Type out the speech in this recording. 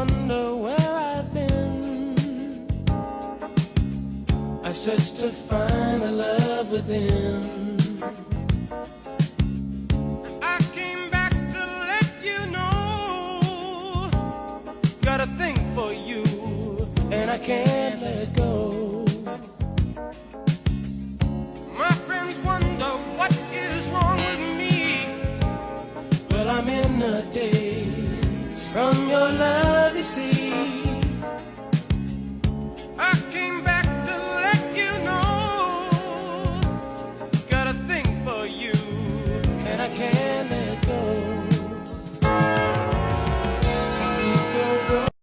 wonder where I've been. I searched to find the love within. I came back to let you know, got a thing for you, and I can't let go. My friends wonder what is wrong with me. Well, I'm in a daze from